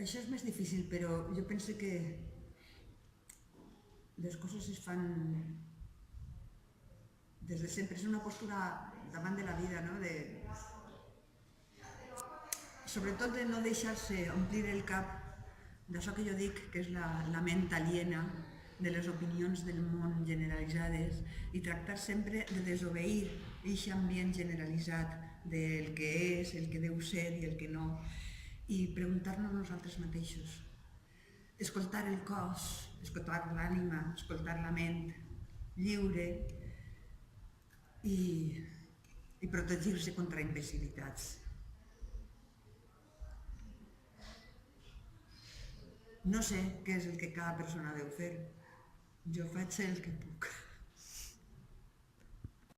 Això és més difícil, però jo penso que les coses es fan des de sempre. És una postura davant de la vida, no? Sobretot de no deixar-se omplir el cap d'això que jo dic, que és la ment aliena, de les opinions del món generalitzades, i tractar sempre de desobeir aquest ambient generalitzat del que és, el que deu ser i el que no, i preguntar-nos nosaltres mateixos. Escoltar el cos, escoltar l'ànima, escoltar la ment lliure i protegir-se contra imbecilitats. No sé què és el que cada persona deu fer. Jo faig el que puc.